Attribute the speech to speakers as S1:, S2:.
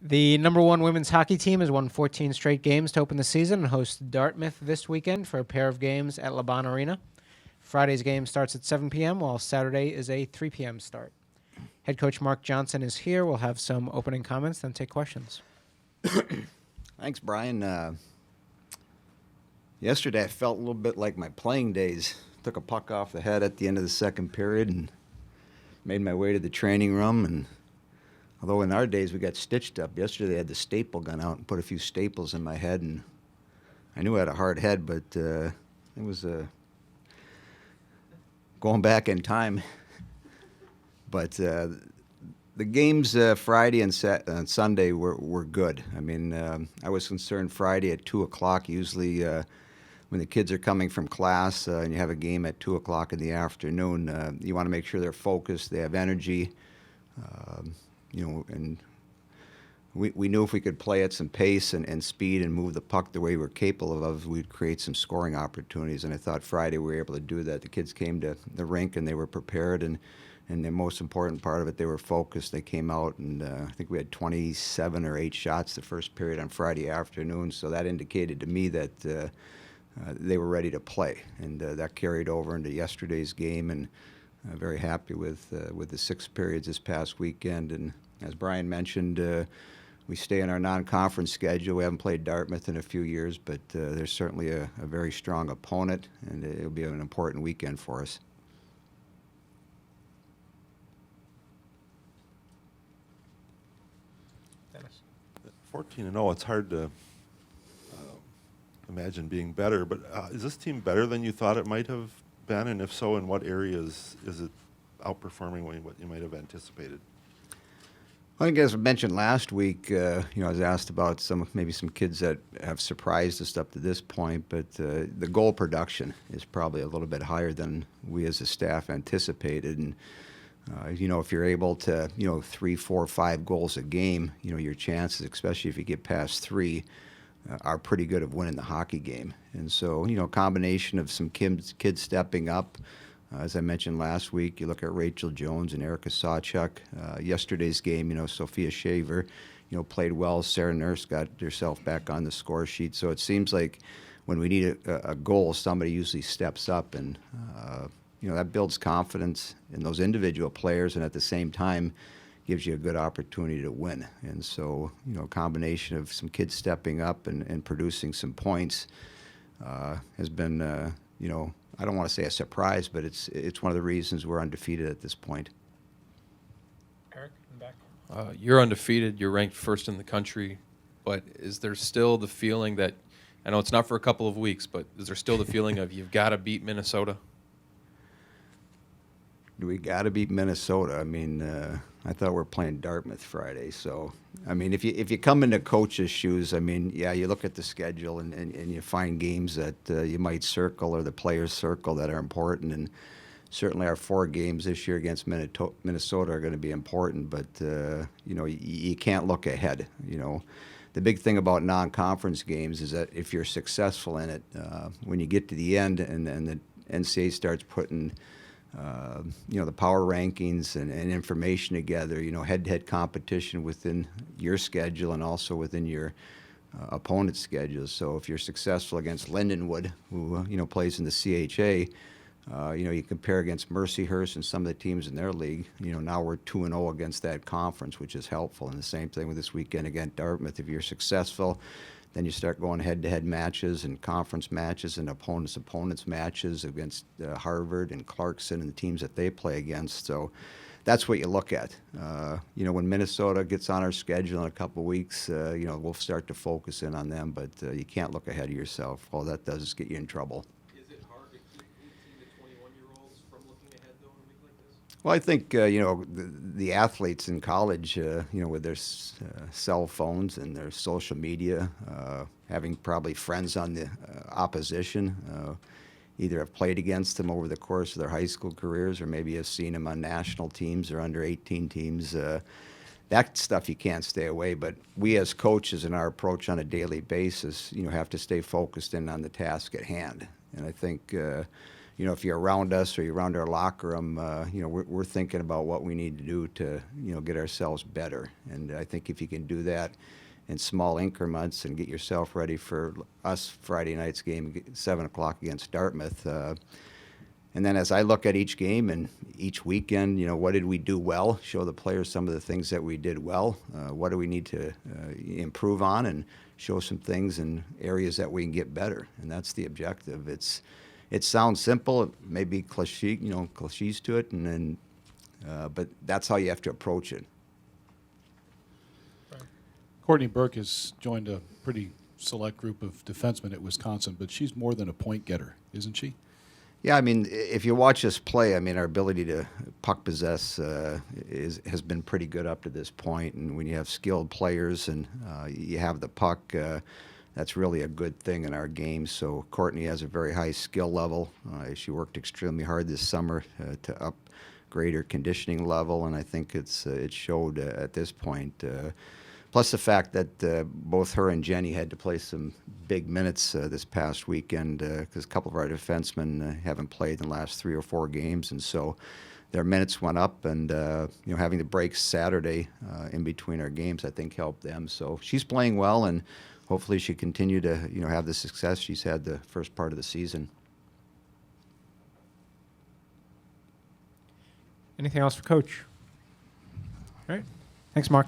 S1: The number one women's hockey team has won 14 straight games to open the season and hosts Dartmouth this weekend for a pair of games at LeBon Arena. Friday's game starts at 7 p.m., while Saturday is a 3 p.m. start. Head coach Mark Johnson is here. We'll have some opening comments, then take questions.
S2: Thanks, Brian. Yesterday, I felt a little bit like my playing days. Took a puck off the head at the end of the second period and made my way to the training room. And although in our days we got stitched up, yesterday they had the staple gun out and put a few staples in my head. And I knew I had a hard head, but it was going back in time. But the games Friday and Sunday were good. I mean, I was concerned Friday at 2 o'clock. Usually when the kids are coming from class and you have a game at 2 o'clock in the afternoon, you want to make sure they're focused, they have energy, and we knew if we could play at some pace and speed and move the puck the way we were capable of, we'd create some scoring opportunities. And I thought Friday we were able to do that. The kids came to the rink and they were prepared, and the most important part of it, they were focused. They came out, and I think we had 27 or 8 shots the first period on Friday afternoon. So that indicated to me that they were ready to play, and that carried over into yesterday's game. And very happy with the 6 periods this past weekend. And as Brian mentioned, we stay in our non-conference schedule. We haven't played Dartmouth in a few years, but they're certainly a very strong opponent, and it'll be an important weekend for us.
S3: 14-0, it's hard to imagine being better, but is this team better than you thought it might have been? And if so, in what areas is it outperforming what you might have anticipated?
S2: I think, as I mentioned last week, I was asked about maybe some kids that have surprised us up to this point, but the goal production is probably a little bit higher than we as a staff anticipated. And if you're able to, 3, 4, 5 goals a game, your chances, especially if you get past 3, are pretty good of winning the hockey game. And so, a combination of some kids stepping up. As I mentioned last week, you look at Rachel Jones and Erica Sawchuk. Yesterday's game, Sophia Shaver, played well. Sarah Nurse got herself back on the score sheet. So it seems like when we need a goal, somebody usually steps up, and that builds confidence in those individual players, and at the same time gives you a good opportunity to win. And so, a combination of some kids stepping up and producing some points has been, I don't want to say a surprise, but it's one of the reasons we're undefeated at this point.
S1: Eric, in the back.
S4: You're undefeated. You're ranked first in the country. But is there still the feeling that, I know it's not for a couple of weeks, but is there still the feeling of you've got to beat Minnesota?
S2: We got to beat Minnesota. I mean, I thought we were playing Dartmouth Friday. So, I mean, if you come into coach's shoes, I mean, yeah, you look at the schedule and you find games that you might circle, or the players circle, that are important. And certainly our 4 games this year against Minnesota are going to be important. But, you can't look ahead. The big thing about non-conference games is that if you're successful in it, when you get to the end and the NCAA starts putting the power rankings and information together, head-to-head competition within your schedule and also within your opponent's schedule. So if you're successful against Lindenwood, who, plays in the CHA, you compare against Mercyhurst and some of the teams in their league, now we're 2-0 against that conference, which is helpful. And the same thing with this weekend against Dartmouth. If you're successful, then you start going head-to-head matches and conference matches and opponents matches against Harvard and Clarkson and the teams that they play against. So that's what you look at. When Minnesota gets on our schedule in a couple of weeks, we'll start to focus in on them. But you can't look ahead of yourself. All that does is get you in trouble.
S4: Is it hard to keep 18 to 21-year-olds from looking ahead, though, in a week like this?
S2: Well, I think, the athletes in college, with their cell phones and their social media, having probably friends on the opposition, either have played against them over the course of their high school careers, or maybe have seen them on national teams or under 18 teams. That stuff you can't stay away. But we as coaches in our approach on a daily basis, have to stay focused in on the task at hand. And I think, you know, if you're around us or you're around our locker room, you know, we're thinking about what we need to do to, you know, get ourselves better. And I think if you can do that in small increments and get yourself ready for us Friday night's game, 7 o'clock against Dartmouth. And then as I look at each game and each weekend, you know, what did we do well? Show the players some of the things that we did well. What do we need to improve on, and show some things in areas that we can get better. And that's the objective. It sounds simple. It may be cliche, you know, cliches to it, and then, but that's how you have to approach it.
S5: Courtney Burke has joined a pretty select group of defensemen at Wisconsin, but she's more than a point getter, isn't she?
S2: Yeah, I mean, if you watch us play, I mean, our ability to puck possess has been pretty good up to this point. And when you have skilled players and you have the puck, that's really a good thing in our game. So Courtney has a very high skill level. She worked extremely hard this summer to upgrade her conditioning level, and I think it showed at this point. Plus the fact that both her and Jenny had to play some big minutes this past weekend because a couple of our defensemen haven't played in the last 3 or 4 games, and so their minutes went up. And you know, having the breaks Saturday in between our games, I think helped them. So she's playing well, and hopefully she continue to, you know, have the success she's had the first part of the season.
S1: Anything else for Coach? All right. Thanks, Mark.